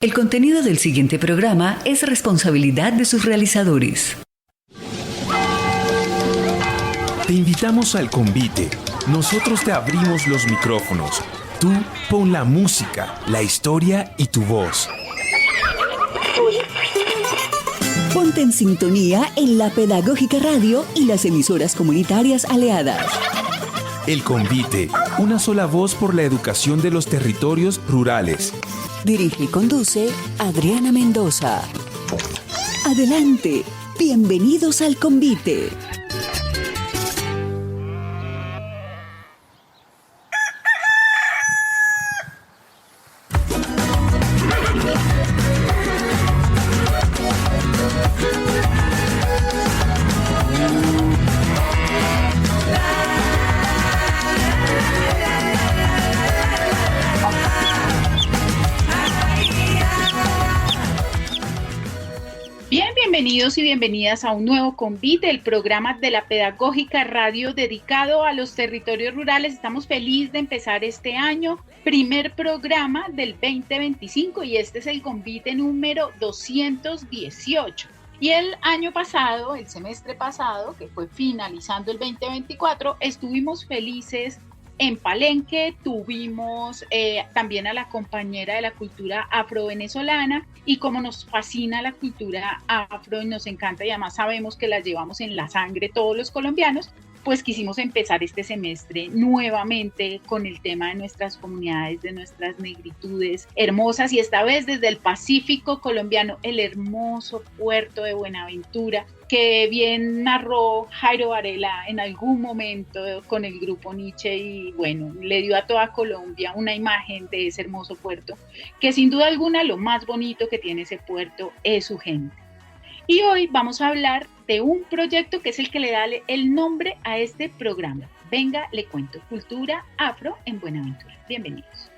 El contenido del siguiente programa es responsabilidad de sus realizadores. Te invitamos al convite. Nosotros te abrimos los micrófonos. Tú pon la música, la historia y tu voz. Ponte en sintonía en la Pedagógica Radio y las emisoras comunitarias aliadas. El convite, una sola voz por la educación de los territorios rurales. Dirige y conduce Adriana Mendoza. Adelante, bienvenidos al convite. Bienvenidos y bienvenidas a un nuevo convite, el programa de la Pedagógica Radio dedicado a los territorios rurales. Estamos felices de empezar este año, primer programa del 2025, y este es el convite número 218. Y el año pasado, el semestre pasado, que fue finalizando el 2024, estuvimos felices en Palenque. Tuvimos también a la compañera de la cultura afro-venezolana, y como nos fascina la cultura afro y nos encanta y además sabemos que la llevamos en la sangre todos los colombianos, pues quisimos empezar este semestre nuevamente con el tema de nuestras comunidades, de nuestras negritudes hermosas, y esta vez desde el Pacífico colombiano, el hermoso puerto de Buenaventura, que bien narró Jairo Varela en algún momento con el grupo Nietzsche, y bueno, le dio a toda Colombia una imagen de ese hermoso puerto, que sin duda alguna lo más bonito que tiene ese puerto es su gente. Y hoy vamos a hablar de un proyecto que es el que le da el nombre a este programa. Venga, le cuento, Cultura Afro en Buenaventura. Bienvenidos.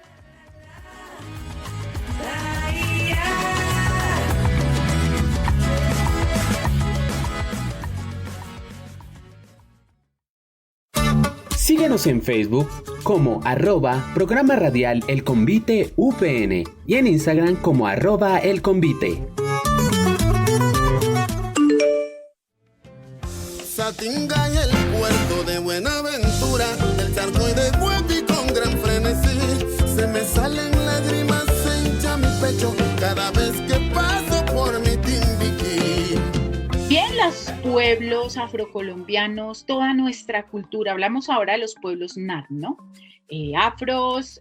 Síguenos en Facebook como @programa radial El Convite UPN y en Instagram como @elconvite. Satinga y el puerto de Buenaventura, el charco y de Guapi con gran frenesí. Se me salen lágrimas, se hincha mi pecho cada vez que paso por mi Timbiquí. Bien, los pueblos afrocolombianos, toda nuestra cultura, hablamos ahora de los pueblos NAR, ¿no? Afros,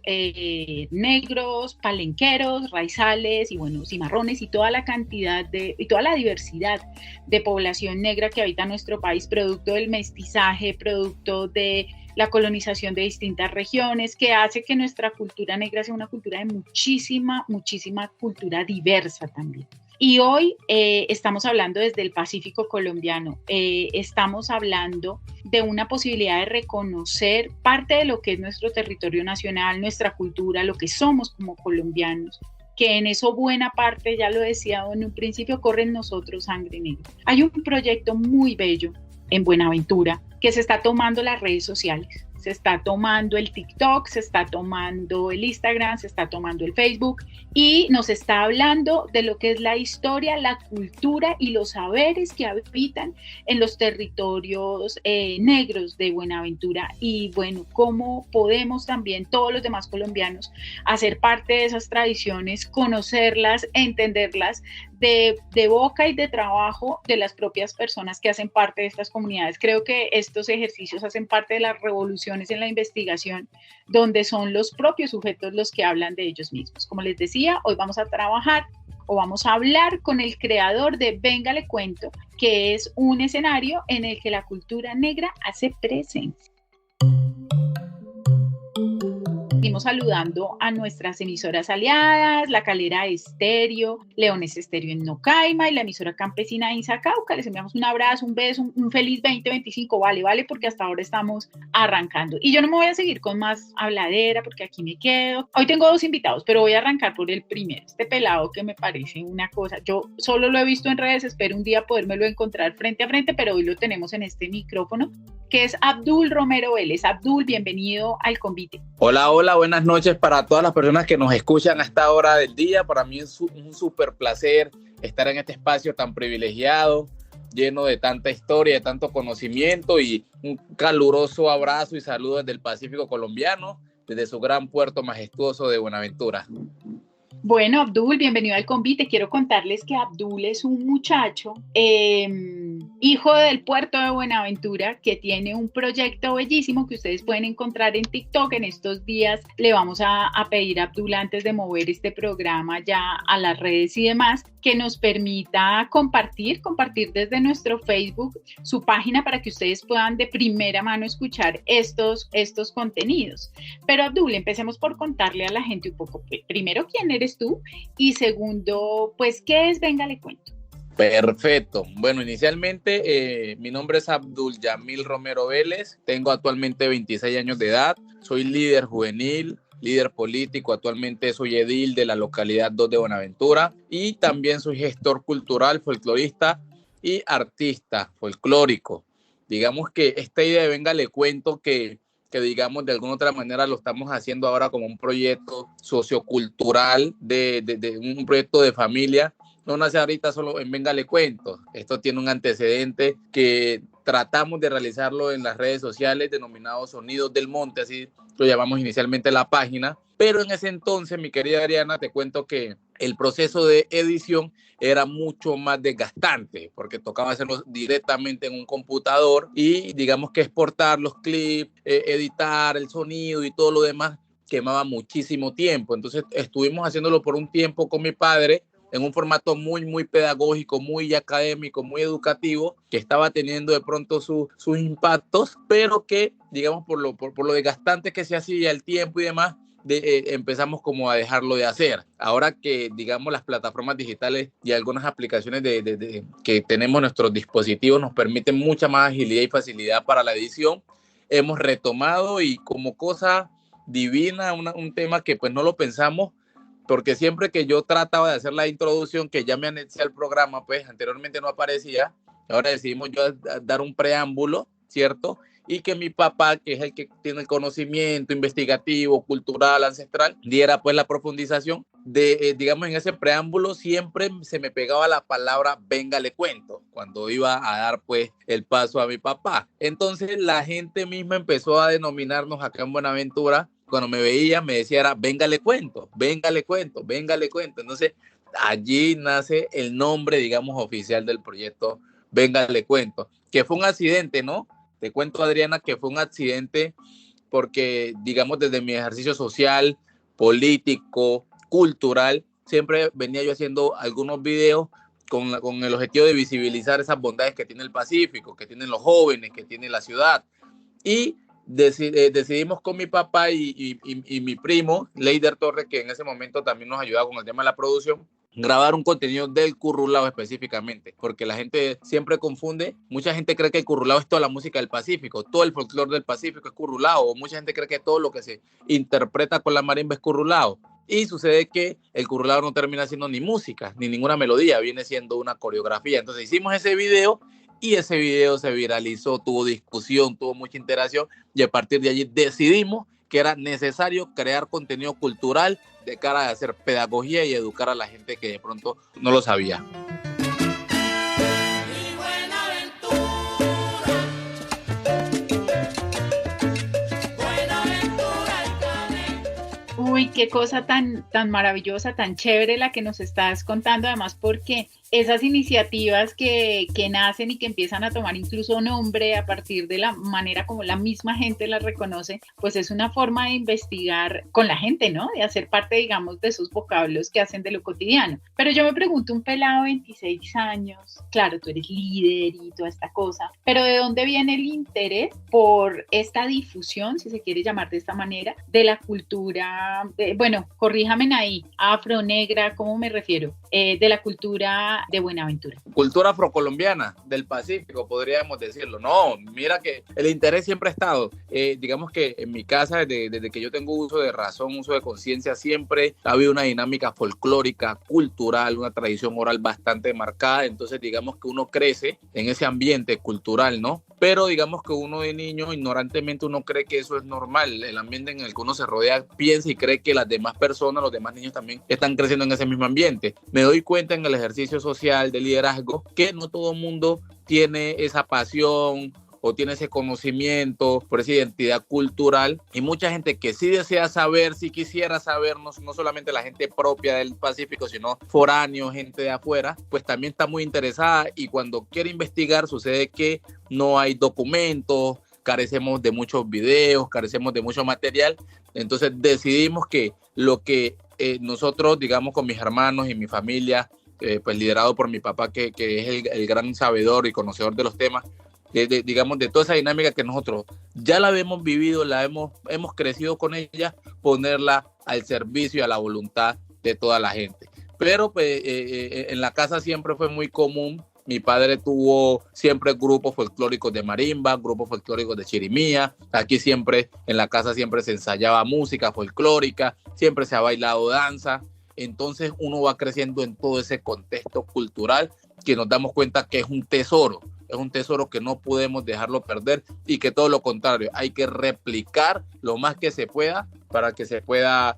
negros, palenqueros, raizales y bueno, cimarrones, y toda la cantidad y toda la diversidad de población negra que habita nuestro país, producto del mestizaje, producto de la colonización de distintas regiones, que hace que nuestra cultura negra sea una cultura de muchísima cultura diversa también. Y hoy estamos hablando desde el Pacífico colombiano, estamos hablando de una posibilidad de reconocer parte de lo que es nuestro territorio nacional, nuestra cultura, lo que somos como colombianos, que en eso buena parte, ya lo decía en un principio, corre en nosotros sangre negra. Hay un proyecto muy bello en Buenaventura que se está tomando las redes sociales. Se está tomando el TikTok, se está tomando el Instagram, se está tomando el Facebook, y nos está hablando de lo que es la historia, la cultura y los saberes que habitan en los territorios negros de Buenaventura, y bueno, cómo podemos también todos los demás colombianos hacer parte de esas tradiciones, conocerlas, entenderlas de boca y de trabajo de las propias personas que hacen parte de estas comunidades. Creo que estos ejercicios hacen parte de las revoluciones en la investigación, donde son los propios sujetos los que hablan de ellos mismos. Como les decía, hoy vamos a trabajar o vamos a hablar con el creador de Venga le cuento, que es un escenario en el que la cultura negra hace presencia. Seguimos saludando a nuestras emisoras aliadas, La Calera Estéreo, Leones Estéreo en Nocaima y la emisora campesina de Inzacauca. Les enviamos un abrazo, un beso, un feliz 2025, vale, porque hasta ahora estamos arrancando. Y yo no me voy a seguir con más habladera porque aquí me quedo. Hoy tengo dos invitados, pero voy a arrancar por el primero, este pelado que me parece una cosa. Yo solo lo he visto en redes, espero un día podérmelo encontrar frente a frente, pero hoy lo tenemos en este micrófono. que es Abdul Romero Vélez. Abdul, bienvenido al Convite. Hola, hola, buenas noches para todas las personas que nos escuchan a esta hora del día. Para mí es un súper placer estar en este espacio tan privilegiado, lleno de tanta historia, de tanto conocimiento, y un caluroso abrazo y saludo desde el Pacífico colombiano, desde su gran puerto majestuoso de Buenaventura. Bueno, Abdul, bienvenido al Convite. Quiero contarles que Abdul es un muchacho, hijo del puerto de Buenaventura, que tiene un proyecto bellísimo que ustedes pueden encontrar en TikTok. En estos días le vamos a pedir a Abdul, antes de mover este programa ya a las redes y demás, que nos permita compartir desde nuestro Facebook su página para que ustedes puedan de primera mano escuchar estos contenidos. Pero Abdul, empecemos por contarle a la gente un poco, primero, quién eres tú, y segundo, pues, ¿qué es Venga Le Cuento? Perfecto. Bueno, inicialmente mi nombre es Abdul Yamil Romero Vélez, tengo actualmente 26 años de edad, soy líder juvenil, líder político, actualmente soy edil de la localidad 2 de Buenaventura y también soy gestor cultural, folclorista y artista folclórico. Digamos que esta idea de Venga Le Cuento, que digamos de alguna otra manera lo estamos haciendo ahora como un proyecto sociocultural, de un proyecto de familia, no nace ahorita solo en Venga Le Cuento. Esto tiene un antecedente que tratamos de realizarlo en las redes sociales, denominado Sonidos del Monte, así lo llamamos inicialmente la página, pero en ese entonces, mi querida Adriana, te cuento que el proceso de edición era mucho más desgastante, porque tocaba hacerlo directamente en un computador y digamos que exportar los clips, editar el sonido y todo lo demás quemaba muchísimo tiempo. Entonces estuvimos haciéndolo por un tiempo con mi padre, en un formato muy, muy pedagógico, muy académico, muy educativo, que estaba teniendo de pronto sus impactos, pero que, digamos, por lo desgastante que se hacía el tiempo y demás, empezamos como a dejarlo de hacer. Ahora que, digamos, las plataformas digitales y algunas aplicaciones que tenemos en nuestros dispositivos nos permiten mucha más agilidad y facilidad para la edición, hemos retomado, y como cosa divina, un tema que pues no lo pensamos, porque siempre que yo trataba de hacer la introducción, que ya me anexé al programa, pues anteriormente no aparecía, ahora decidimos yo dar un preámbulo, ¿cierto? Y que mi papá, que es el que tiene el conocimiento investigativo, cultural, ancestral, diera pues la profundización digamos, en ese preámbulo siempre se me pegaba la palabra Venga Le Cuento, cuando iba a dar pues el paso a mi papá. Entonces la gente misma empezó a denominarnos acá en Buenaventura. Cuando me veía, me decía era Venga Le Cuento, Venga Le Cuento, Venga Le Cuento. Entonces, allí nace el nombre, digamos, oficial del proyecto Venga Le Cuento, que fue un accidente, ¿no? Te cuento, Adriana, que fue un accidente porque, digamos, desde mi ejercicio social, político, cultural, siempre venía yo haciendo algunos videos con el objetivo de visibilizar esas bondades que tiene el Pacífico, que tienen los jóvenes, que tiene la ciudad. Y decidimos con mi papá y mi primo, Leider Torres, que en ese momento también nos ayudaba con el tema de la producción, grabar un contenido del currulao específicamente, porque la gente siempre confunde. Mucha gente cree que el currulao es toda la música del Pacífico, todo el folclore del Pacífico es currulao, o mucha gente cree que todo lo que se interpreta con la marimba es currulao. Y sucede que el currulao no termina siendo ni música, ni ninguna melodía, viene siendo una coreografía. Entonces hicimos ese video, y ese video se viralizó, tuvo discusión, tuvo mucha interacción, y a partir de allí decidimos que era necesario crear contenido cultural de cara a hacer pedagogía y educar a la gente que de pronto no lo sabía. Uy, qué cosa tan maravillosa, tan chévere la que nos estás contando, además porque esas iniciativas que nacen y que empiezan a tomar incluso nombre a partir de la manera como la misma gente las reconoce, pues es una forma de investigar con la gente, ¿no? De hacer parte, digamos, de esos vocablos que hacen de lo cotidiano. Pero yo me pregunto, un pelado de 26 años, claro, tú eres líder y toda esta cosa, pero ¿de dónde viene el interés por esta difusión, si se quiere llamar de esta manera, de la cultura, bueno, corríjame ahí, afro, negra, ¿cómo me refiero? De la cultura de Buenaventura. Cultura afrocolombiana del Pacífico, podríamos decirlo. No, mira que el interés siempre ha estado. Digamos que en mi casa, desde que yo tengo uso de razón, uso de conciencia, siempre ha habido una dinámica folclórica, cultural, una tradición oral bastante marcada. Entonces, digamos que uno crece en ese ambiente cultural, ¿no? pero digamos que uno de niño ignorantemente uno cree que eso es normal, el ambiente en el que uno se rodea piensa y cree que las demás personas, los demás niños también están creciendo en ese mismo ambiente. Me doy cuenta en el ejercicio social de liderazgo que no todo el mundo tiene esa pasión o tiene ese conocimiento por esa identidad cultural, y mucha gente que sí desea saber, sí quisiera saber, no solamente la gente propia del Pacífico, sino foráneo, gente de afuera, pues también está muy interesada, y cuando quiere investigar sucede que no hay documentos, carecemos de muchos videos, carecemos de mucho material. Entonces decidimos que lo que nosotros, digamos, con mis hermanos y mi familia, pues liderado por mi papá, que es el gran sabedor y conocedor de los temas, digamos, de toda esa dinámica que nosotros ya la hemos vivido, hemos crecido con ella, ponerla al servicio y a la voluntad de toda la gente. Pero pues, en la casa siempre fue muy común. Mi padre tuvo siempre grupos folclóricos de marimba, grupos folclóricos de chirimía. Aquí siempre, en la casa siempre se ensayaba música folclórica, siempre se ha bailado danza. Entonces uno va creciendo en todo ese contexto cultural que nos damos cuenta que es un tesoro que no podemos dejarlo perder, y que todo lo contrario, hay que replicar lo más que se pueda para que se pueda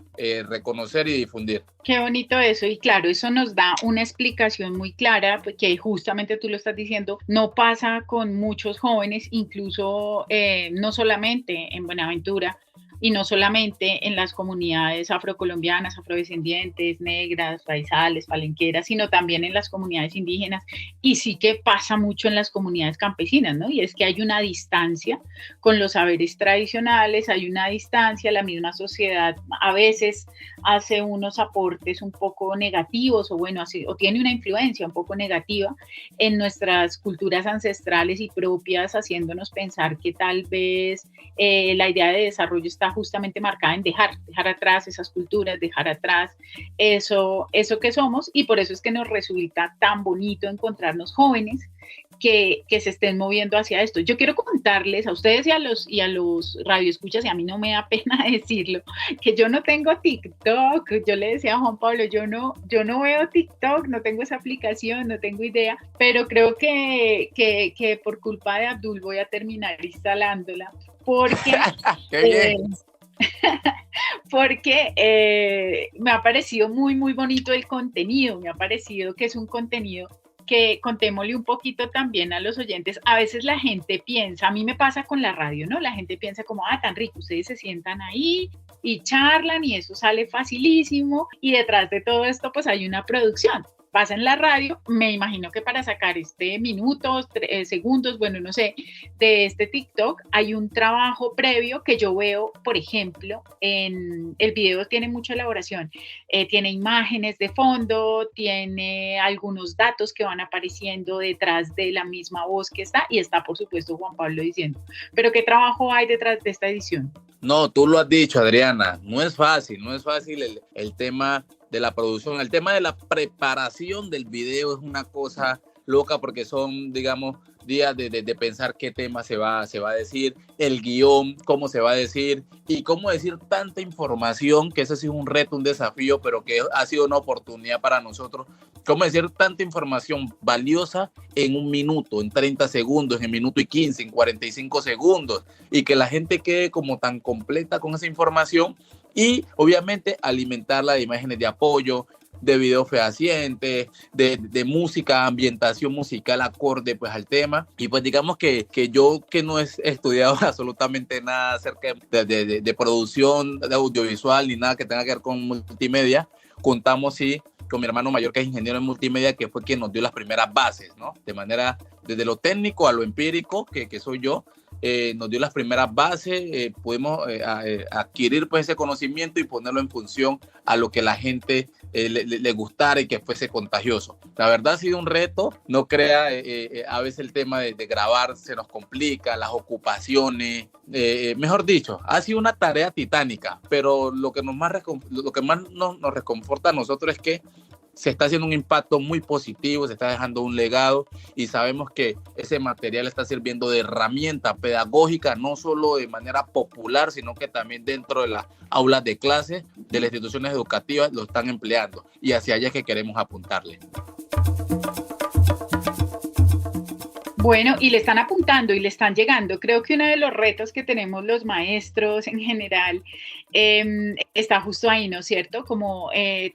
reconocer y difundir. Qué bonito eso, y claro, eso nos da una explicación muy clara, porque justamente tú lo estás diciendo, no pasa con muchos jóvenes, incluso no solamente en Buenaventura, y no solamente en las comunidades afrocolombianas, afrodescendientes, negras, raizales, palenqueras, sino también en las comunidades indígenas, y sí que pasa mucho en las comunidades campesinas, ¿no? Y es que hay una distancia con los saberes tradicionales, hay una distancia, la misma sociedad a veces hace unos aportes un poco negativos, o bueno, o tiene una influencia un poco negativa en nuestras culturas ancestrales y propias, haciéndonos pensar que tal vez la idea de desarrollo está justamente marcada en dejar atrás esas culturas, dejar atrás eso que somos, y por eso es que nos resulta tan bonito encontrarnos jóvenes que se estén moviendo hacia esto. Yo quiero contarles a ustedes y a los radioescuchas, y a mí no me da pena decirlo, que yo no tengo TikTok. Yo le decía a Juan Pablo, yo no veo TikTok, no tengo esa aplicación, no tengo idea, pero creo que por culpa de Abdul voy a terminar instalándola, porque ¡Qué bien! Porque me ha parecido muy, muy bonito el contenido, me ha parecido que es un contenido que, contémosle un poquito también a los oyentes, a veces la gente piensa, a mí me pasa con la radio, ¿no? La gente piensa como, tan rico, ustedes se sientan ahí y charlan y eso sale facilísimo, y detrás de todo esto pues hay una producción. Pasa en la radio, me imagino que para sacar minutos, segundos, bueno, no sé, de este TikTok, hay un trabajo previo que yo veo, por ejemplo, en el video tiene mucha elaboración, tiene imágenes de fondo, tiene algunos datos que van apareciendo detrás de la misma voz que está, y está, por supuesto, Juan Pablo diciendo, pero ¿qué trabajo hay detrás de esta edición? No, tú lo has dicho, Adriana, no es fácil el tema de la producción. El tema de la preparación del video es una cosa loca, porque son, digamos, días de pensar qué tema se va a decir, el guión, cómo se va a decir, y cómo decir tanta información, que eso sí es un reto, un desafío, pero que ha sido una oportunidad para nosotros. Cómo decir tanta información valiosa en un minuto, en 30 segundos, en minuto y 15, en 45 segundos, y que la gente quede como tan completa con esa información, y obviamente alimentarla de imágenes de apoyo, de videos fehacientes, de música, ambientación musical acorde pues al tema. Y pues digamos que yo, que no he estudiado absolutamente nada acerca de producción de audiovisual ni nada que tenga que ver con multimedia, contamos sí con mi hermano mayor, que es ingeniero en multimedia, que fue quien nos dio las primeras bases, ¿no? De manera, desde lo técnico a lo empírico, que soy yo, nos dio las primeras bases, pudimos adquirir pues ese conocimiento y ponerlo en función a lo que la gente le gustara y que fuese contagioso. La verdad ha sido un reto, no crea, a veces el tema de grabar se nos complica, las ocupaciones, mejor dicho, ha sido una tarea titánica, pero lo que más nos reconforta a nosotros es que se está haciendo un impacto muy positivo, se está dejando un legado, y sabemos que ese material está sirviendo de herramienta pedagógica, no solo de manera popular, sino que también dentro de las aulas de clase de las instituciones educativas lo están empleando, y hacia allá es que queremos apuntarle. Bueno, y le están apuntando y le están llegando. Creo que uno de los retos que tenemos los maestros en general está justo ahí, ¿no es cierto? Como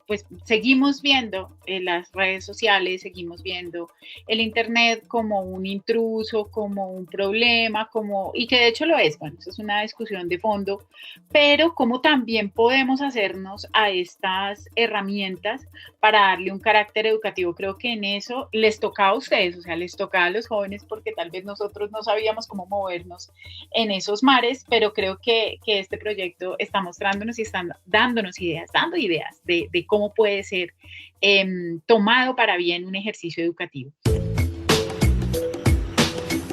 pues seguimos viendo las redes sociales, seguimos viendo el internet como un intruso, como un problema, y que de hecho lo es. Bueno, eso es una discusión de fondo, pero cómo también podemos hacernos a estas herramientas para darle un carácter educativo. Creo que en eso les toca a ustedes, o sea, les toca a los jóvenes, porque tal vez nosotros no sabíamos cómo movernos en esos mares, pero creo que este proyecto está mostrándonos y están dándonos ideas, dando ideas de cómo puede ser tomado para bien un ejercicio educativo.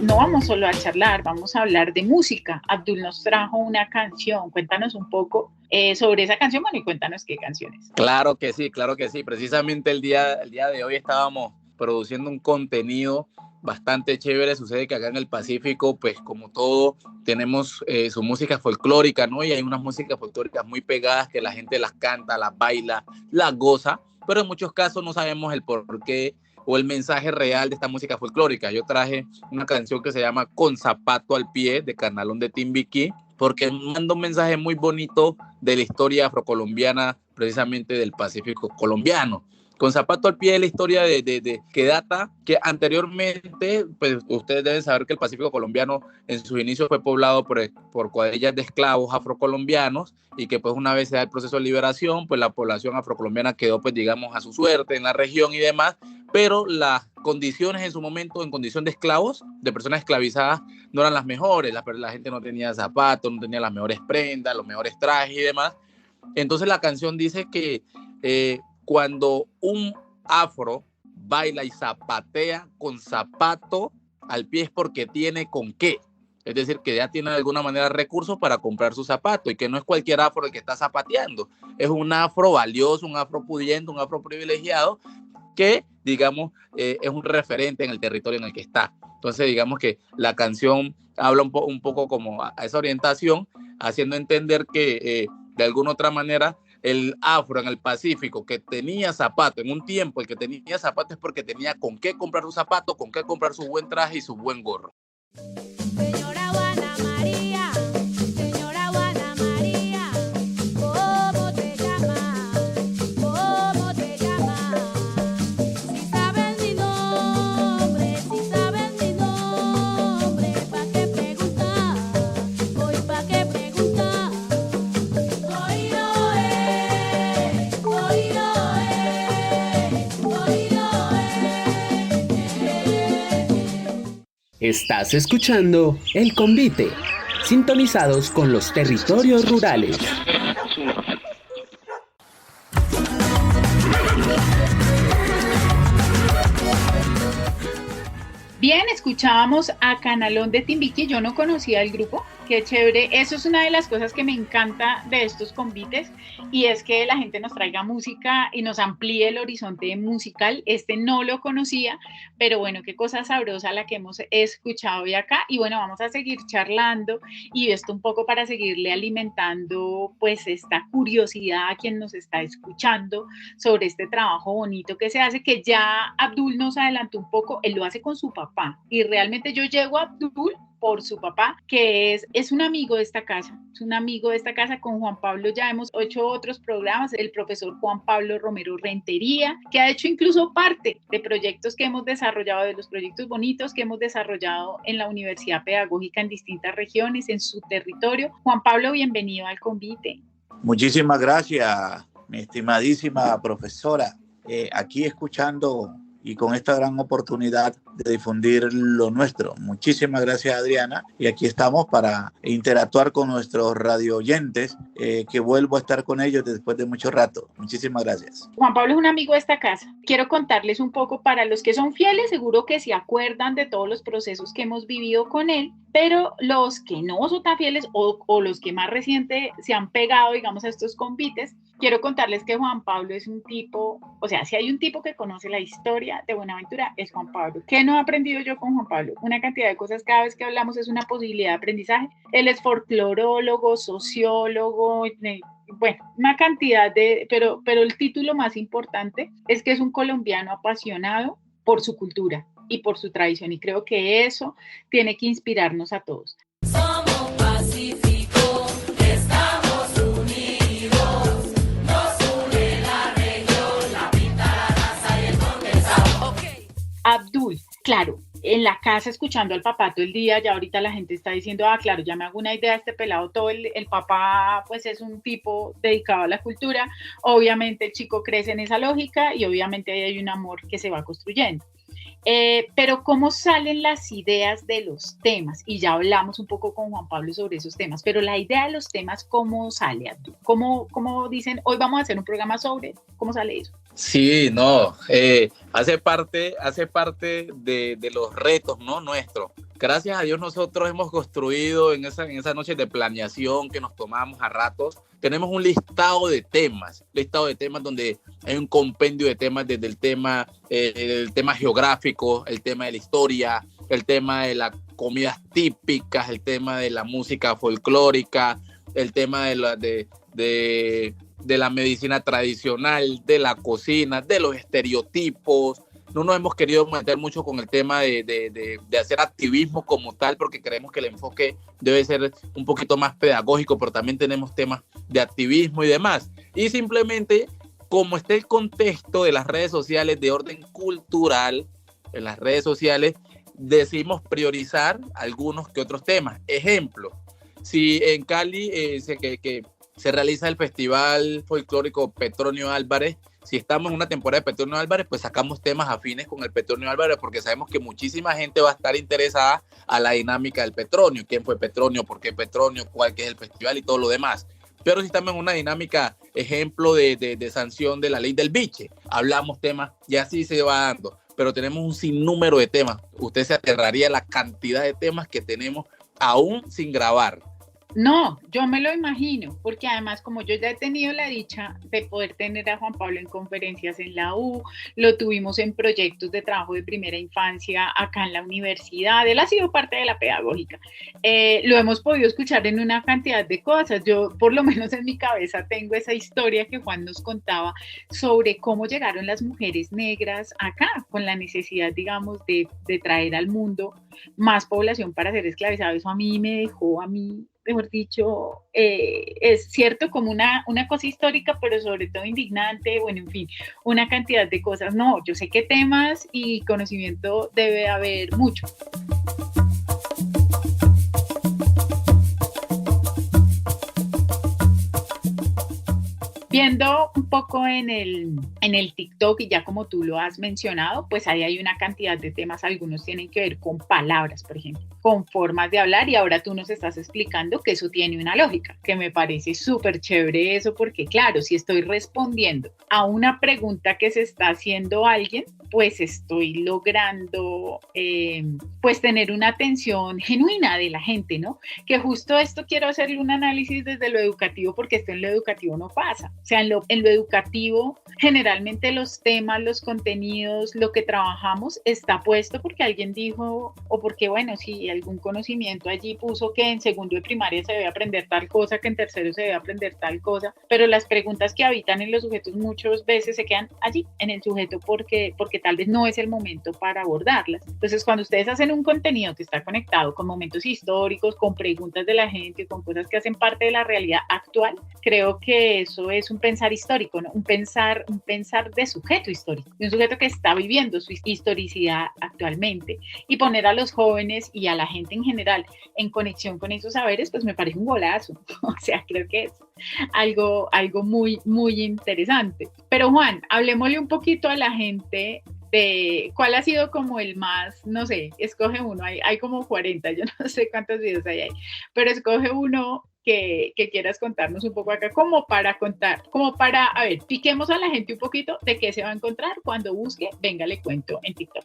No vamos solo a charlar, vamos a hablar de música. Abdul nos trajo una canción, cuéntanos un poco sobre esa canción, bueno, y cuéntanos qué canciones. Claro que sí, claro que sí. Precisamente el día de hoy estábamos produciendo un contenido bastante chévere. Sucede que acá en el Pacífico, pues como todo, tenemos su música folclórica, ¿no? Y hay unas músicas folclóricas muy pegadas que la gente las canta, las baila, las goza, pero en muchos casos no sabemos el porqué o el mensaje real de esta música folclórica. Yo traje una canción que se llama Con Zapato al Pie, de Carnalón de Timbiquí, porque manda un mensaje muy bonito de la historia afrocolombiana, precisamente del Pacífico colombiano. Con Zapato al Pie es la historia que data, que anteriormente, pues ustedes deben saber que el Pacífico colombiano en sus inicios fue poblado por cuadrillas de esclavos afrocolombianos, y que pues una vez se da el proceso de liberación, pues la población afrocolombiana quedó pues digamos a su suerte en la región y demás, pero las condiciones en su momento, en condición de esclavos, de personas esclavizadas, no eran las mejores. La gente no tenía zapatos, no tenía las mejores prendas, los mejores trajes y demás. Entonces la canción dice que cuando un afro baila y zapatea con zapato al pie es porque tiene con qué. Es decir, que ya tiene de alguna manera recursos para comprar su zapato, y que no es cualquier afro el que está zapateando. Es un afro valioso, un afro pudiente, un afro privilegiado, que, digamos, es un referente en el territorio en el que está. Entonces, digamos que la canción habla un poco como a esa orientación, haciendo entender que, de alguna otra manera, el afro en el Pacífico que tenía zapato, en un tiempo el que tenía zapato es porque tenía con qué comprar su zapato, con qué comprar su buen traje y su buen gorro. Señora Juana María, señora Juana María, ¿cómo te llamas? ¿Cómo te llamas? Si sabes mi nombre, ¿pa' qué preguntar? Hoy ¿pa' qué preguntar? Estás escuchando El Convite, sintonizados con los territorios rurales. Bien, escuchábamos a Carnalón de Timbiquí. Yo no conocía el grupo, qué chévere. Eso es una de las cosas que me encanta de estos convites, y es que la gente nos traiga música y nos amplíe el horizonte musical. No lo conocía, pero bueno, qué cosa sabrosa la que hemos escuchado hoy acá. Y bueno, vamos a seguir charlando, y esto un poco para seguirle alimentando pues esta curiosidad a quien nos está escuchando sobre este trabajo bonito que se hace, que ya Abdul nos adelantó un poco. Él lo hace con su papá, y realmente yo llego a Abdul por su papá, que es un amigo de esta casa, Con Juan Pablo ya hemos hecho otros programas, el profesor Juan Pablo Romero Rentería, que ha hecho incluso parte de proyectos que hemos desarrollado, de los proyectos bonitos que hemos desarrollado en la Universidad Pedagógica en distintas regiones, en su territorio. Juan Pablo, bienvenido al convite. Muchísimas gracias, mi estimadísima profesora. Aquí escuchando y con esta gran oportunidad de difundir lo nuestro. Muchísimas gracias, Adriana, y aquí estamos para interactuar con nuestros radio oyentes, que vuelvo a estar con ellos después de mucho rato. Muchísimas gracias. Juan Pablo es un amigo de esta casa. Quiero contarles un poco, para los que son fieles, seguro que se acuerdan de todos los procesos que hemos vivido con él, pero los que no son tan fieles, o los que más reciente se han pegado, digamos, a estos convites, quiero contarles que Juan Pablo es un tipo, o sea, si hay un tipo que conoce la historia de Buenaventura, es Juan Pablo. ¿Qué no he aprendido yo con Juan Pablo? Una cantidad de cosas. Cada vez que hablamos es una posibilidad de aprendizaje. Él es folclorólogo, sociólogo, bueno, una cantidad pero el título más importante es que es un colombiano apasionado por su cultura. y por su tradición. Y creo que eso tiene que inspirarnos a todos. Somos pacíficos, estamos unidos, nos une la región, la pinta, la raza y el condensado. Abdul, claro, en la casa escuchando al papá todo el día, ya ahorita la gente está diciendo, claro, ya me hago una idea de este pelado, todo el papá pues es un tipo dedicado a la cultura, obviamente el chico crece en esa lógica y obviamente ahí hay un amor que se va construyendo. Pero ¿cómo salen las ideas de los temas? Y ya hablamos un poco con Juan Pablo sobre esos temas, pero la idea de los temas, ¿cómo sale, Abdul? ¿Cómo dicen, hoy vamos a hacer un programa sobre? ¿Cómo sale eso? Sí, no, hace parte de los retos, ¿no? Nuestros. Gracias a Dios nosotros hemos construido en esa noche de planeación que nos tomamos a ratos, tenemos un listado de temas donde hay un compendio de temas, desde el tema geográfico, el tema de la historia, el tema de las comidas típicas, el tema de la música folclórica, el tema de la medicina tradicional, de la cocina, de los estereotipos. No nos hemos querido meter mucho con el tema de hacer activismo como tal, porque creemos que el enfoque debe ser un poquito más pedagógico, pero también tenemos temas de activismo y demás. Y simplemente, como está el contexto de las redes sociales de orden cultural, en las redes sociales decidimos priorizar algunos que otros temas. Ejemplo, si en Cali se realiza el Festival Folclórico Petronio Álvarez, si estamos en una temporada de Petronio Álvarez, pues sacamos temas afines con el Petronio Álvarez, porque sabemos que muchísima gente va a estar interesada a la dinámica del Petronio, quién fue Petronio, por qué Petronio, cuál que es el festival y todo lo demás. Pero si estamos en una dinámica, ejemplo de sanción de la ley del biche, hablamos temas y así se va dando, pero tenemos un sinnúmero de temas. Usted se aterraría la cantidad de temas que tenemos aún sin grabar. No, yo me lo imagino, porque además como yo ya he tenido la dicha de poder tener a Juan Pablo en conferencias en la U, lo tuvimos en proyectos de trabajo de primera infancia acá en la universidad, él ha sido parte de la pedagógica, lo hemos podido escuchar en una cantidad de cosas. Yo por lo menos en mi cabeza tengo esa historia que Juan nos contaba sobre cómo llegaron las mujeres negras acá, con la necesidad, digamos, de traer al mundo más población para ser esclavizada. Eso a mí me dejó, mejor dicho, es cierto como una cosa histórica, pero sobre todo indignante, bueno, en fin, una cantidad de cosas. No, yo sé qué temas y conocimiento debe haber mucho. Viendo un poco en el TikTok, y ya como tú lo has mencionado, pues ahí hay una cantidad de temas, algunos tienen que ver con palabras, por ejemplo, con formas de hablar, y ahora tú nos estás explicando que eso tiene una lógica, que me parece súper chévere eso, porque claro, si estoy respondiendo a una pregunta que se está haciendo alguien, pues estoy logrando pues tener una atención genuina de la gente, ¿no? Que justo esto quiero hacerle un análisis desde lo educativo, porque esto en lo educativo no pasa. O sea, en lo educativo, generalmente los temas, los contenidos, lo que trabajamos está puesto porque alguien dijo, o porque, bueno, si algún conocimiento allí puso que en segundo de primaria se debe aprender tal cosa, que en tercero se debe aprender tal cosa, pero las preguntas que habitan en los sujetos muchas veces se quedan allí, en el sujeto, porque tal vez no es el momento para abordarlas. Entonces, cuando ustedes hacen un contenido que está conectado con momentos históricos, con preguntas de la gente, con cosas que hacen parte de la realidad actual, creo que eso es un pensar histórico, ¿no? Un pensar de sujeto histórico, de un sujeto que está viviendo su historicidad actualmente, y poner a los jóvenes y a la gente en general en conexión con esos saberes, pues me parece un golazo. O sea, creo que es algo muy, muy interesante. Pero Juan, hablemosle un poquito a la gente de cuál ha sido como el más, no sé, escoge uno, hay como 40, yo no sé cuántos videos hay ahí, pero escoge uno que quieras contarnos un poco acá, como para, a ver, piquemos a la gente un poquito de qué se va a encontrar cuando busque, venga, le cuento en TikTok.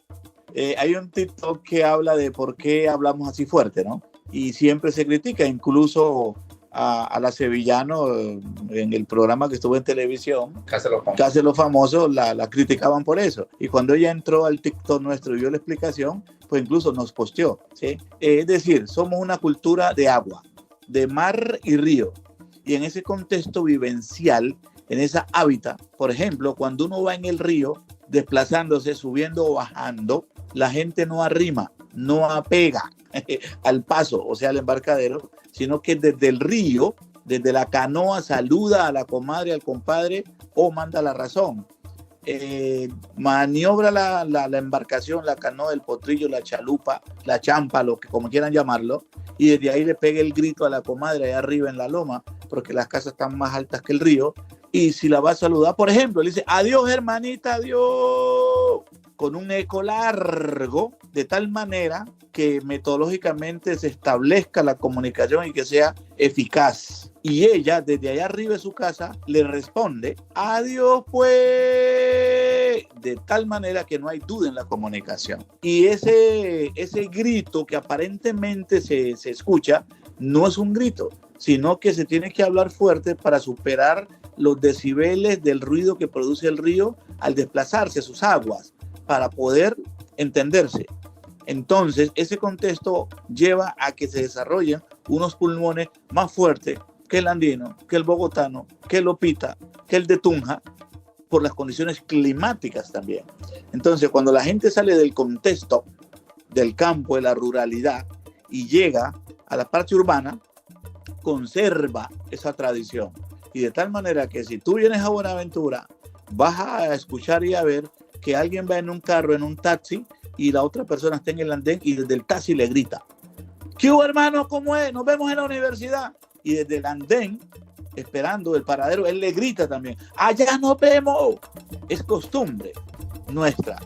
Hay un TikTok que habla de por qué hablamos así fuerte, ¿no? Y siempre se critica, incluso a la Sevillano, en el programa que estuvo en televisión, Casi los Famosos, la criticaban por eso. Y cuando ella entró al TikTok nuestro y vio la explicación, pues incluso nos posteó, ¿sí? Es decir, somos una cultura de agua, de mar y río. Y en ese contexto vivencial, en esa hábitat, por ejemplo, cuando uno va en el río, desplazándose, subiendo o bajando, la gente no arrima, no apega al paso, o sea, al embarcadero, sino que desde el río, desde la canoa, saluda a la comadre, al compadre o manda la razón. Maniobra la embarcación, la canoa, el potrillo, la chalupa, la champa, lo que como quieran llamarlo, y desde ahí le pega el grito a la comadre allá arriba en la loma, porque las casas están más altas que el río, y si la va a saludar, por ejemplo, le dice, adiós hermanita, adiós, con un eco largo, de tal manera que metodológicamente se establezca la comunicación y que sea eficaz. Y ella, desde allá arriba de su casa, le responde, adiós pues, de tal manera que no hay duda en la comunicación. Y ese grito que aparentemente se escucha, no es un grito, sino que se tiene que hablar fuerte para superar los decibeles del ruido que produce el río al desplazarse sus aguas, para poder entenderse. Entonces, ese contexto lleva a que se desarrollen unos pulmones más fuertes que el andino, que el bogotano, que el opita, que el de Tunja, por las condiciones climáticas también. Entonces, cuando la gente sale del contexto del campo, de la ruralidad, y llega a la parte urbana, conserva esa tradición. Y de tal manera que si tú vienes a Buenaventura, vas a escuchar y a ver que alguien va en un carro, en un taxi, y la otra persona está en el andén y desde el taxi le grita, ¿qué hubo, hermano? ¿Cómo es? Nos vemos en la universidad. Y desde el andén, esperando el paradero, él le grita también, allá nos vemos. Es costumbre nuestra,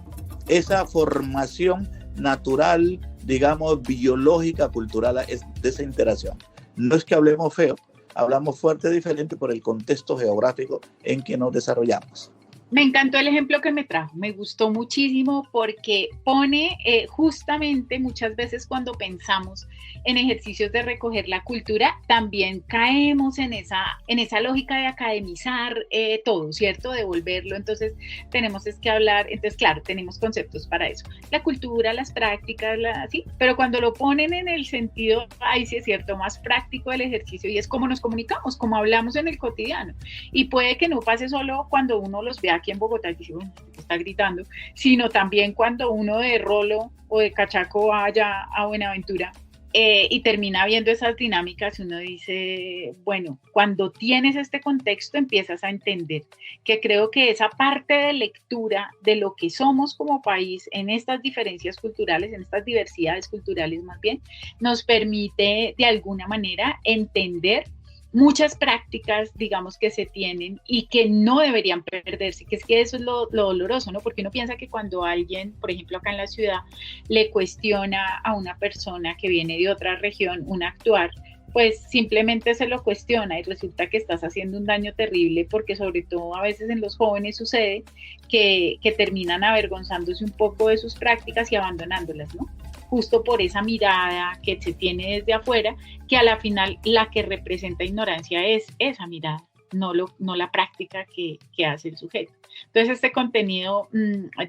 esa formación natural, digamos, biológica, cultural, es de esa interacción. No es que hablemos feo, hablamos fuerte, diferente por el contexto geográfico en que nos desarrollamos. Me encantó el ejemplo que me trajo, me gustó muchísimo porque pone justamente muchas veces cuando pensamos en ejercicios de recoger la cultura, también caemos en esa lógica de academizar todo, ¿cierto? De volverlo, entonces tenemos que hablar, entonces claro, tenemos conceptos para eso, la cultura, las prácticas, sí, pero cuando lo ponen en el sentido, ahí sí es cierto, más práctico del ejercicio y es cómo nos comunicamos, cómo hablamos en el cotidiano y puede que no pase solo cuando uno los vea aquí en Bogotá, que dice, bueno, está gritando, sino también cuando uno de Rolo o de Cachaco vaya a Buenaventura y termina viendo esas dinámicas, uno dice, bueno, cuando tienes este contexto empiezas a entender que creo que esa parte de lectura de lo que somos como país en estas diferencias culturales, en estas diversidades culturales más bien, nos permite de alguna manera entender muchas prácticas, digamos, que se tienen y que no deberían perderse, que es que eso es lo doloroso, ¿no? Porque uno piensa que cuando alguien, por ejemplo, acá en la ciudad, le cuestiona a una persona que viene de otra región un actuar, pues simplemente se lo cuestiona y resulta que estás haciendo un daño terrible porque sobre todo a veces en los jóvenes sucede que terminan avergonzándose un poco de sus prácticas y abandonándolas, ¿no? Justo por esa mirada que se tiene desde afuera, que a la final la que representa ignorancia es esa mirada, no la práctica que hace el sujeto. Entonces este contenido,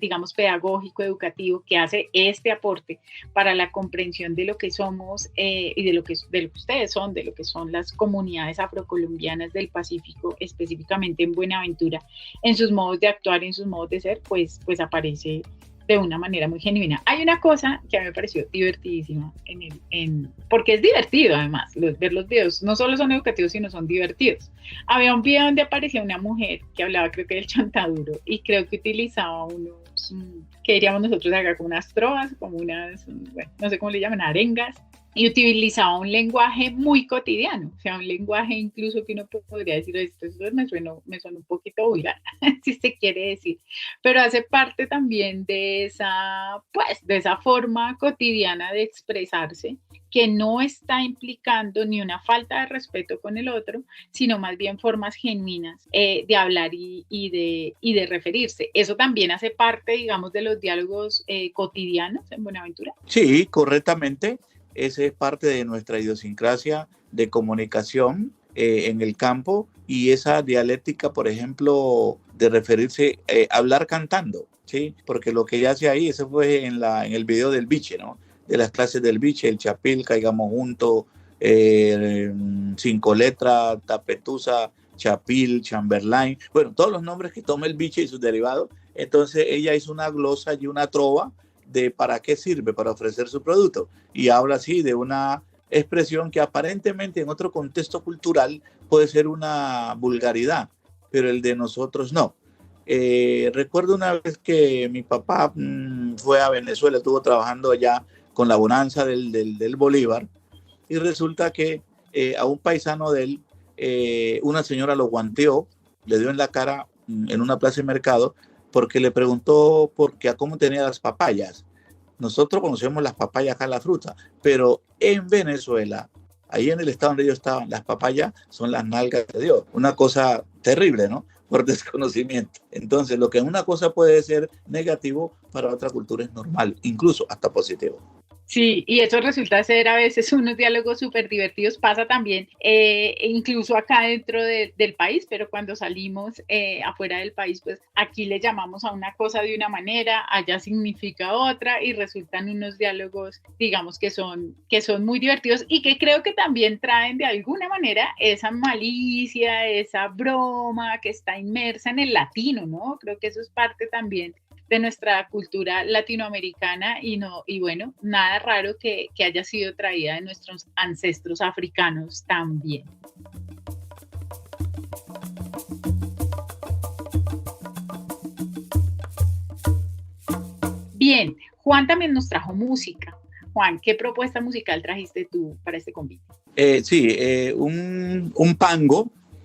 digamos, pedagógico, educativo, que hace este aporte para la comprensión de lo que somos y de lo que ustedes son, de lo que son las comunidades afrocolombianas del Pacífico, específicamente en Buenaventura, en sus modos de actuar, en sus modos de ser, pues aparece de una manera muy genuina. Hay una cosa que a mí me pareció divertidísima, porque es divertido además, ver los videos, no solo son educativos, sino son divertidos. Había un video donde aparecía una mujer que hablaba, creo que del chontaduro, y creo que utilizaba unos, que diríamos nosotros acá, como unas trovas, como unas, bueno, no sé cómo le llaman, arengas, y utilizaba un lenguaje muy cotidiano, o sea, un lenguaje incluso que uno podría decir, esto me suena un poquito vulgar, si se quiere decir, pero hace parte también de esa forma cotidiana de expresarse, que no está implicando ni una falta de respeto con el otro, sino más bien formas genuinas de hablar y de referirse. Eso también hace parte, digamos, de los diálogos cotidianos en Buenaventura. Sí, correctamente. Esa es parte de nuestra idiosincrasia de comunicación en el campo y esa dialéctica, por ejemplo, de referirse, hablar cantando, ¿sí? Porque lo que ella hace ahí, eso fue en el video del biche, ¿no? De las clases del biche, el chapil, caigamos juntos, cinco letras, tapetusa, chapil, chamberlain, bueno, todos los nombres que toma el biche y sus derivados, Entonces ella hizo una glosa y una trova de para qué sirve, para ofrecer su producto. Y habla así de una expresión que aparentemente en otro contexto cultural puede ser una vulgaridad, pero el de nosotros no. Recuerdo una vez que mi papá fue a Venezuela, estuvo trabajando allá con la bonanza del Bolívar, y resulta que a un paisano de él, una señora lo guanteó, le dio en la cara en una plaza de mercado, porque le preguntó cómo tenía las papayas. Nosotros conocemos las papayas acá en la fruta, pero en Venezuela, ahí en el estado donde ellos estaban, las papayas son las nalgas de Dios. Una cosa terrible, ¿no? Por desconocimiento. Entonces, lo que en una cosa puede ser negativo, para otra cultura es normal, incluso hasta positivo. Sí, y eso resulta ser a veces unos diálogos súper divertidos. Pasa también, incluso acá dentro del país, pero cuando salimos afuera del país, pues aquí le llamamos a una cosa de una manera, allá significa otra, y resultan unos diálogos, digamos, que son muy divertidos y que creo que también traen de alguna manera esa malicia, esa broma que está inmersa en el latino, ¿no? Creo que eso es parte también de nuestra cultura latinoamericana y bueno, nada raro que haya sido traída de nuestros ancestros africanos también. Bien, Juan también nos trajo música. Juan, ¿qué propuesta musical trajiste tú para este convite? Un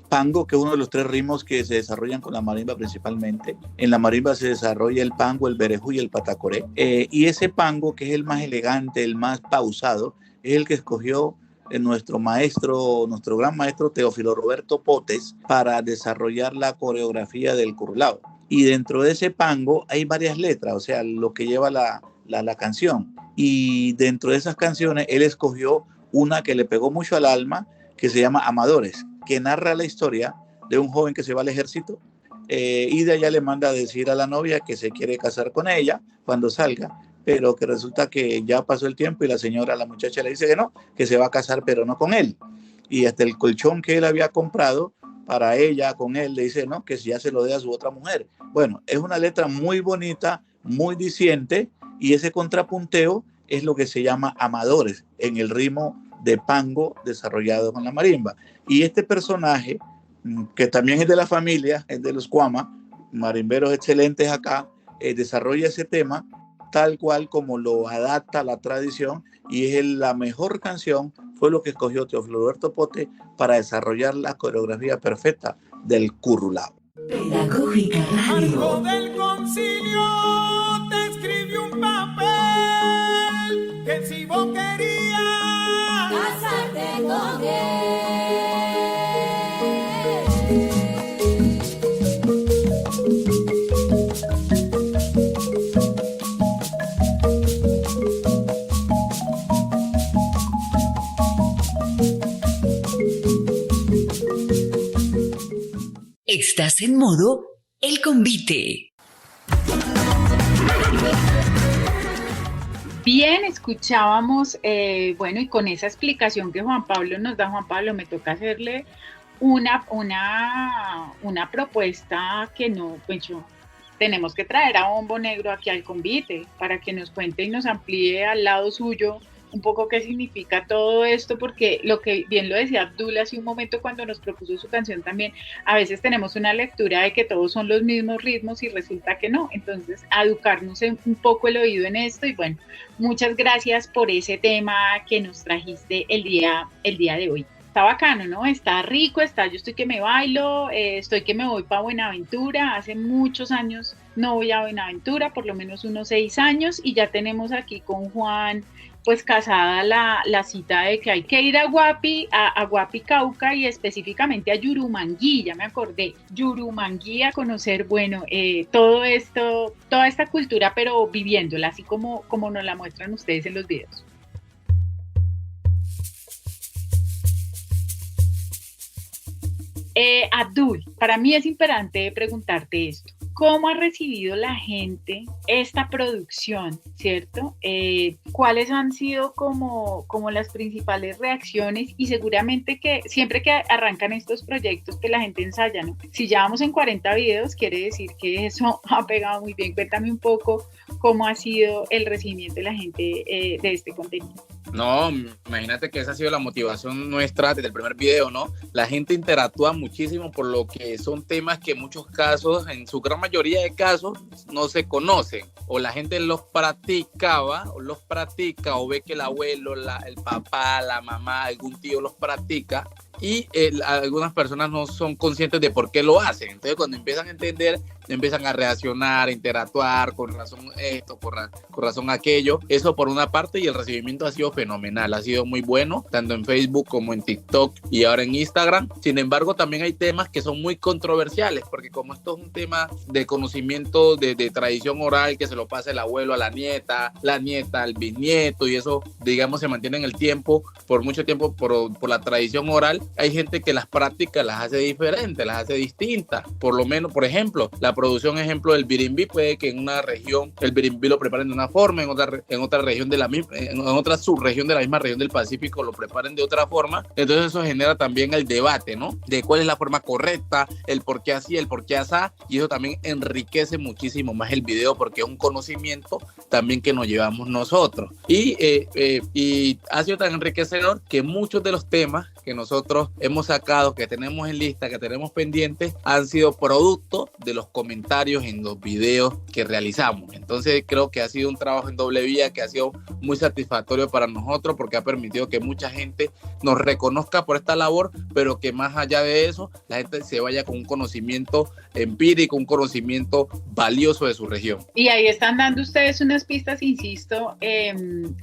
pango, que es uno de los 3 ritmos que se desarrollan con la marimba principalmente. En la marimba se desarrolla el pango, el berejú y el patacoré. Y ese pango, que es el más elegante, el más pausado, es el que escogió nuestro gran maestro Teófilo Roberto Potes para desarrollar la coreografía del curulao. Y dentro de ese pango hay varias letras, o sea, lo que lleva la canción. Y dentro de esas canciones él escogió una que le pegó mucho al alma, que se llama Amadores, que narra la historia de un joven que se va al ejército y de allá le manda a decir a la novia que se quiere casar con ella cuando salga, pero que resulta que ya pasó el tiempo y la muchacha le dice que no, que se va a casar pero no con él. Y hasta el colchón que él había comprado para ella, con él, le dice no, que ya se lo dé a su otra mujer. Bueno, es una letra muy bonita, muy diciente, y ese contrapunteo es lo que se llama Amadores, en el ritmo de pango desarrollado con la marimba. Y este personaje, que también es de la familia, es de los Cuama, marimberos excelentes acá, desarrolla ese tema tal cual como lo adapta a la tradición, y es la mejor canción, fue lo que escogió Teófilo Roberto Pote para desarrollar la coreografía perfecta del curulao. Pedagógica Radio. Algo del concilio te escribí un papel que si vos querías casarte con él. Estás en modo El Convite. Bien, escuchábamos, bueno, y con esa explicación que Juan Pablo nos da, Juan Pablo, me toca hacerle una propuesta que no, pues tenemos que traer a Bombo Negro aquí al convite para que nos cuente y nos amplíe al lado suyo un poco qué significa todo esto, porque lo que bien lo decía Abdul hace un momento cuando nos propuso su canción también, a veces tenemos una lectura de que todos son los mismos ritmos y resulta que no, entonces educarnos un poco el oído en esto. Y bueno, muchas gracias por ese tema que nos trajiste el día de hoy. Está bacano, ¿no? Está rico, yo estoy que me bailo, estoy que me voy para Buenaventura. Hace muchos años no voy a Buenaventura, por lo menos unos 6 años, y ya tenemos aquí con Juan pues casada la cita de que hay que ir a Guapi Cauca, y específicamente a Yurumangui, ya me acordé, Yurumangui, a conocer, bueno, todo esto, toda esta cultura, pero viviéndola, así como nos la muestran ustedes en los videos. Abdul, para mí es importante preguntarte esto. ¿Cómo ha recibido la gente esta producción, cierto? ¿Cuáles han sido como las principales reacciones? Y seguramente que siempre que arrancan estos proyectos, pues la gente ensaya, ¿no? Si ya vamos en 40 videos, quiere decir que eso ha pegado muy bien. Cuéntame un poco cómo ha sido el recibimiento de la gente de este contenido. No, imagínate que esa ha sido la motivación nuestra desde el primer video, ¿no? La gente interactúa muchísimo por lo que son temas que en muchos casos, en su gran mayoría de casos, no se conocen. O la gente los practicaba, o los practica, o ve que el abuelo, el papá, la mamá, algún tío los practica. Y algunas personas no son conscientes de por qué lo hacen. Entonces, cuando empiezan a entender, empiezan a reaccionar, a interactuar, con razón esto, con razón aquello. Eso por una parte, y el recibimiento ha sido fenomenal, ha sido muy bueno, tanto en Facebook como en TikTok y ahora en Instagram. Sin embargo, también hay temas que son muy controversiales, porque como esto es un tema de conocimiento de tradición oral, que se lo pasa el abuelo a la nieta al bisnieto, y eso, digamos, se mantiene en el tiempo, por mucho tiempo, por la tradición oral. Hay gente que las prácticas las hace diferentes, las hace distintas. Por lo menos, por ejemplo, la producción, ejemplo, del birimbí, puede que en una región el birimbí lo preparen de una forma, en otra región de la misma, en otra subregión de la misma región del Pacífico lo preparen de otra forma. Entonces eso genera también el debate, ¿no? De cuál es la forma correcta, el por qué así, el por qué asá, y eso también enriquece muchísimo más el video, porque es un conocimiento también que nos llevamos nosotros. Y ha sido tan enriquecedor que muchos de los temas que nosotros hemos sacado, que tenemos en lista, que tenemos pendientes, han sido producto de los comentarios en los videos que realizamos. Entonces creo que ha sido un trabajo en doble vía, que ha sido muy satisfactorio para nosotros, porque ha permitido que mucha gente nos reconozca por esta labor, pero que más allá de eso, la gente se vaya con un conocimiento empírico, un conocimiento valioso de su región. Y ahí están dando ustedes unas pistas, insisto,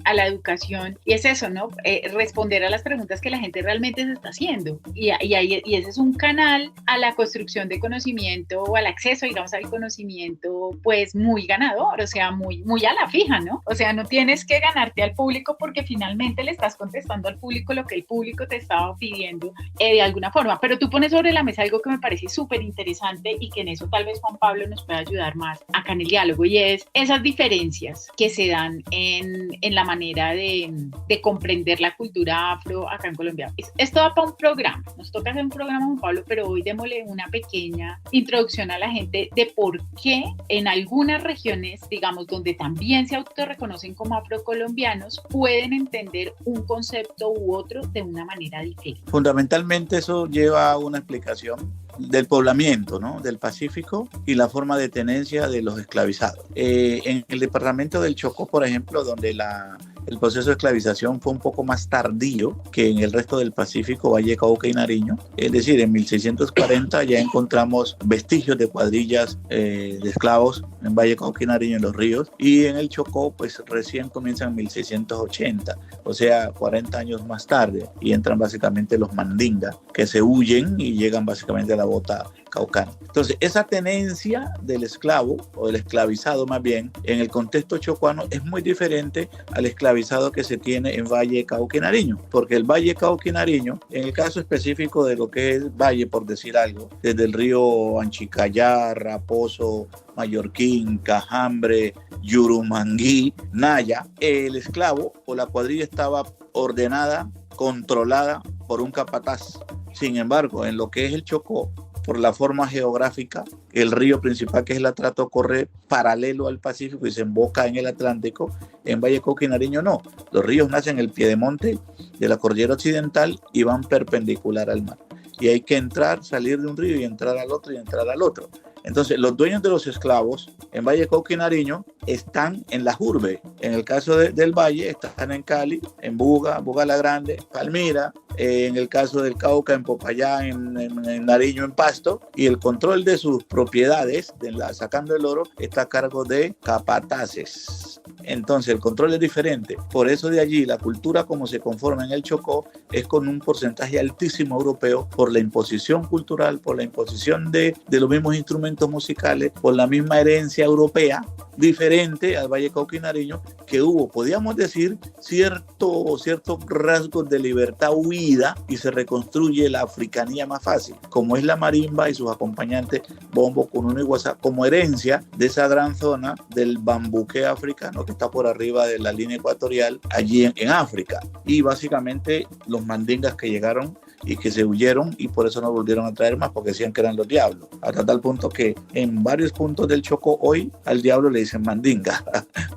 a la educación, y es eso, ¿no? Responder a las preguntas que la gente realmente se está haciendo, y ese es un canal a la construcción de conocimiento, o al acceso, digamos, al conocimiento, pues muy ganador, o sea, muy a la fija, ¿no? O sea, no tienes que ganarte al público, porque finalmente le estás contestando al público lo que el público te estaba pidiendo de alguna forma. Pero tú pones sobre la mesa algo que me parece súper interesante, y que en eso tal vez Juan Pablo nos pueda ayudar más acá en el diálogo, y es esas diferencias que se dan en la manera de comprender la cultura afro acá en Colombia. Esto va para un programa, nos toca hacer un programa, Juan Pablo, pero hoy démosle una pequeña introducción a la gente de por qué en algunas regiones, digamos, donde también se autorreconocen como afrocolombianos, pueden entender un concepto u otro de una manera diferente. Fundamentalmente eso lleva a una explicación del poblamiento, ¿no?, del Pacífico, y la forma de tenencia de los esclavizados. En el departamento del Chocó, por ejemplo, donde el proceso de esclavización fue un poco más tardío que en el resto del Pacífico, Valle, Cauca y Nariño. Es decir, en 1640 ya encontramos vestigios de cuadrillas de esclavos en Valle, Cauca y Nariño, en los ríos, y en el Chocó pues recién comienzan en 1680, o sea, 40 años más tarde, y entran básicamente los mandingas, que se huyen y llegan básicamente a la bota caucana. Entonces, esa tenencia del esclavo, o del esclavizado más bien, en el contexto chocuano es muy diferente al esclavizado que se tiene en Valle, Cauca y Nariño, porque el Valle, Cauca y Nariño, en el caso específico de lo que es Valle, por decir algo, desde el río Anchicayá, Raposo, Mallorquín, Cajambre, Yurumangui, Naya, el esclavo o la cuadrilla estaba ordenada, controlada por un capataz. Sin embargo, en lo que es el Chocó, por la forma geográfica, el río principal, que es el Atrato, corre paralelo al Pacífico y se emboca en el Atlántico. En Valle, Cauca y Nariño no. Los ríos nacen en el piedemonte de la cordillera occidental y van perpendicular al mar. Y hay que entrar, salir de un río y entrar al otro y entrar al otro. Entonces, los dueños de los esclavos en Valle, Cauca y Nariño están en las urbes. En el caso del Valle, están en Cali, en Buga la Grande, Palmira. En el caso del Cauca, en Popayán, en Nariño, en Pasto. Y el control de sus propiedades, sacando el oro, está a cargo de capataces. Entonces, el control es diferente. Por eso de allí, la cultura como se conforma en el Chocó es con un porcentaje altísimo europeo, por la imposición cultural, por la imposición de los mismos instrumentos musicales, por la misma herencia europea, diferente al Valle Cauca y Nariño, que hubo, podríamos decir, ciertos rasgos de libertad huida y se reconstruye la africanía más fácil, como es la marimba y sus acompañantes bombo, cununo y guasá, como herencia de esa gran zona del bambuque africano que está por arriba de la línea ecuatorial allí en África. Y básicamente los mandingas que llegaron y que se huyeron y por eso no volvieron a traer más, porque decían que eran los diablos, hasta tal punto que en varios puntos del Chocó hoy al diablo le dicen mandinga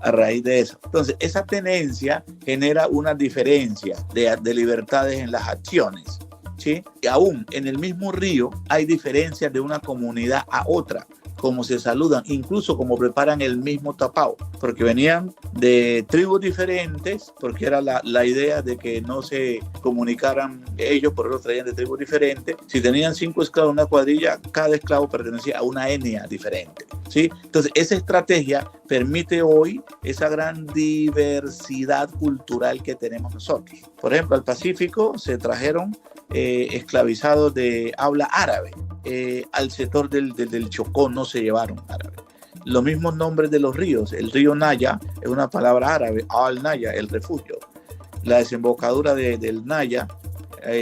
a raíz de eso. Entonces esa tenencia genera una diferencia de libertades en las acciones, ¿sí? Y aún en el mismo río hay diferencias de una comunidad a otra, cómo se saludan, incluso cómo preparan el mismo tapao, porque venían de tribus diferentes, porque era la idea de que no se comunicaran ellos, por eso traían de tribus diferentes. Si tenían 5 esclavos en una cuadrilla, cada esclavo pertenecía a una etnia diferente, ¿sí? Entonces esa estrategia permite hoy esa gran diversidad cultural que tenemos nosotros. Por ejemplo, al Pacífico se trajeron esclavizados de habla árabe. Al sector del Chocó no se llevaron árabe. Los mismos nombres de los ríos. El río Naya es una palabra árabe, al-Naya, el refugio. La desembocadura del Naya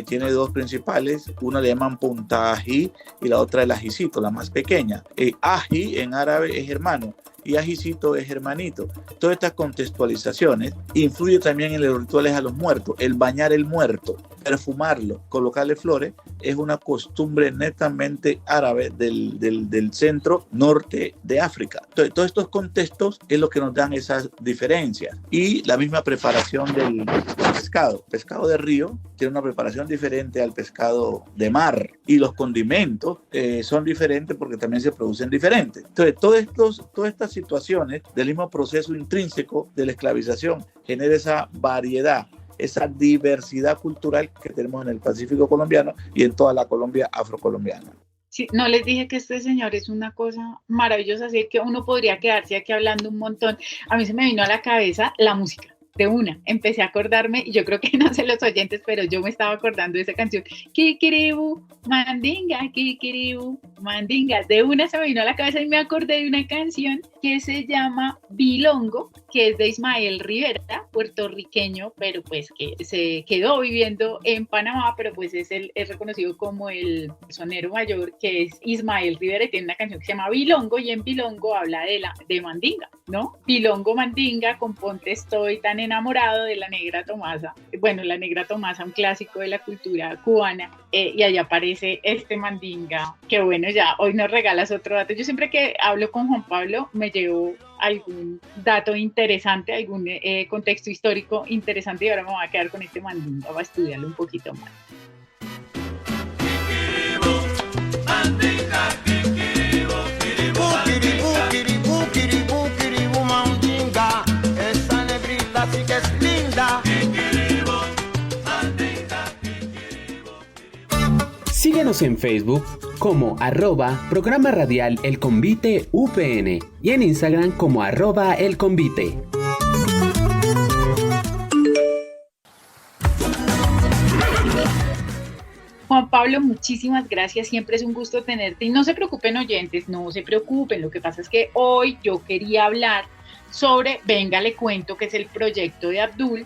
tiene 2 principales, una le llaman Punta Ají y la otra el Ajicito, la más pequeña. Ají en árabe es hermano y Ajicito es hermanito. Todas estas contextualizaciones influyen también en los rituales a los muertos. El bañar el muerto, perfumarlo, colocarle flores, es una costumbre netamente árabe del centro norte de África. Entonces, todos estos contextos es lo que nos dan esas diferencias. Y la misma preparación del pescado. El pescado de río tiene una preparación diferente al pescado de mar. Y los condimentos son diferentes porque también se producen diferentes. Entonces, todas estas situaciones del mismo proceso intrínseco de la esclavización genera esa variedad, esa diversidad cultural que tenemos en el Pacífico colombiano y en toda la Colombia afrocolombiana. Sí, no les dije que este señor es una cosa maravillosa, así que uno podría quedarse aquí hablando un montón. A mí se me vino a la cabeza la música. De una, empecé a acordarme, y yo creo que no sé los oyentes, pero yo me estaba acordando de esa canción, Kikiribu, mandinga, Kikiribu, mandinga. De una se me vino a la cabeza y me acordé de una canción que se llama Bilongo, que es de Ismael Rivera, puertorriqueño, pero pues que se quedó viviendo en Panamá, pero pues es reconocido como el sonero mayor, que es Ismael Rivera, y tiene una canción que se llama Bilongo, y en Bilongo habla de mandinga, ¿no? Bilongo, mandinga, con Ponte estoy tan enamorado de la Negra Tomasa. Bueno, la Negra Tomasa, un clásico de la cultura cubana, y allá aparece este mandinga, que bueno, ya hoy nos regalas otro dato. Yo siempre que hablo con Juan Pablo me llevo algún dato interesante, algún contexto histórico interesante, y ahora me voy a quedar con este mandinga, voy a estudiarlo un poquito más. Síguenos en Facebook como @programa radial El Convite UPN y en Instagram como @elconvite. Juan Pablo, muchísimas gracias, siempre es un gusto tenerte, y no se preocupen oyentes, no se preocupen, lo que pasa es que hoy yo quería hablar sobre Venga le cuento, que es el proyecto de Abdul,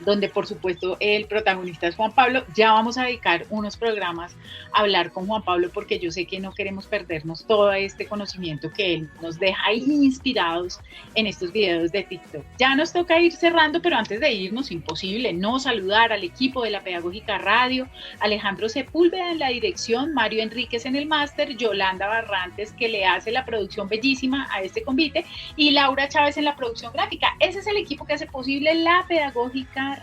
donde por supuesto el protagonista es Juan Pablo. Ya vamos a dedicar unos programas a hablar con Juan Pablo, porque yo sé que no queremos perdernos todo este conocimiento que él nos deja ahí inspirados en estos videos de TikTok. Ya nos toca ir cerrando, pero antes de irnos, imposible no saludar al equipo de la Pedagógica Radio: Alejandro Sepúlveda en la dirección, Mario Enríquez en el máster, Yolanda Barrantes, que le hace la producción bellísima a este convite, y Laura Chávez en la producción gráfica. Ese es el equipo que hace posible la Pedagógica Radio.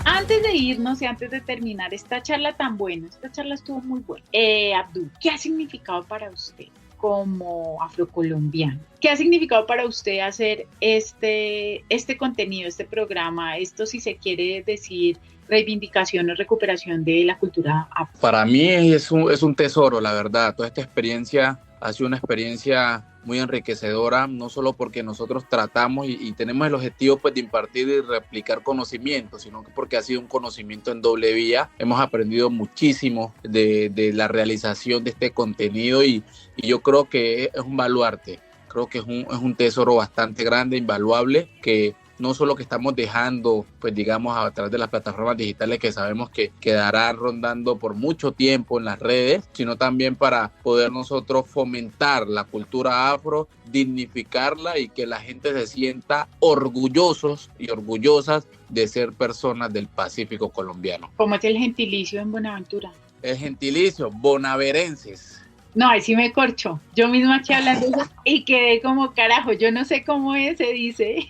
Antes de irnos y antes de terminar esta charla tan buena, esta charla estuvo muy buena. Abdul, ¿qué ha significado para usted como afrocolombiano? ¿Qué ha significado para usted hacer este contenido, este programa, esto, si se quiere decir, reivindicación o recuperación de la cultura afro? Para mí es un tesoro, la verdad. Toda esta experiencia ha sido una experiencia muy enriquecedora, no solo porque nosotros tratamos y tenemos el objetivo pues de impartir y replicar conocimientos, sino que porque ha sido un conocimiento en doble vía. Hemos aprendido muchísimo de la realización de este contenido y yo creo que es un baluarte, creo que es un tesoro bastante grande, invaluable, que no solo que estamos dejando, pues digamos, a través de las plataformas digitales que sabemos que quedarán rondando por mucho tiempo en las redes, sino también para poder nosotros fomentar la cultura afro, dignificarla y que la gente se sienta orgullosos y orgullosas de ser personas del Pacífico colombiano. ¿Cómo es el gentilicio en Buenaventura? El gentilicio, bonaverenses. No, ahí sí me corcho. Yo misma aquí hablando de eso y quedé como carajo, yo no sé cómo se dice.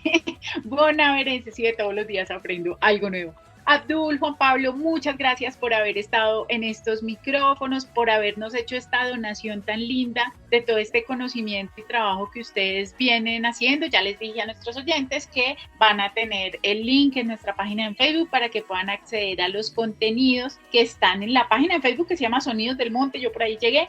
Bonaverense, sí, de todos los días aprendo algo nuevo. Abdul, Juan Pablo, muchas gracias por haber estado en estos micrófonos, por habernos hecho esta donación tan linda de todo este conocimiento y trabajo que ustedes vienen haciendo. Ya les dije a nuestros oyentes que van a tener el link en nuestra página en Facebook para que puedan acceder a los contenidos que están en la página en Facebook que se llama Sonidos del Monte. Yo por ahí llegué,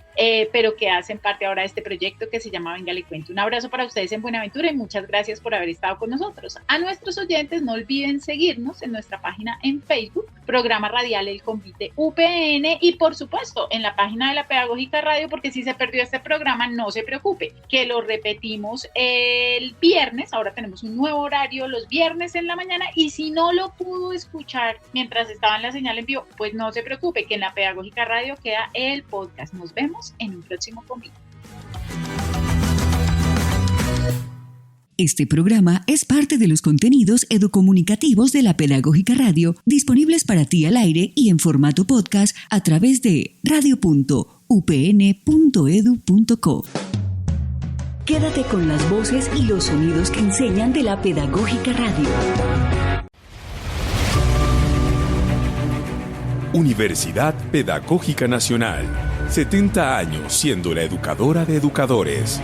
pero que hacen parte ahora de este proyecto que se llama Venga, le cuento. Un abrazo para ustedes en Buenaventura y muchas gracias por haber estado con nosotros. A nuestros oyentes no olviden seguirnos en nuestra página en Facebook, Programa Radial El Convite UPN, y por supuesto en la página de la Pedagógica Radio, porque si se perdió este programa no se preocupe, que lo repetimos el viernes. Ahora tenemos un nuevo horario los viernes en la mañana, y si no lo pudo escuchar mientras estaba en la señal en vivo, pues no se preocupe, que en la Pedagógica Radio queda el podcast. Nos vemos en un próximo Convite. Este programa es parte de los contenidos educomunicativos de la Pedagógica Radio, disponibles para ti al aire y en formato podcast a través de radio.upn.edu.co. Quédate con las voces y los sonidos que enseñan de la Pedagógica Radio. Universidad Pedagógica Nacional. 70 años siendo la educadora de educadores.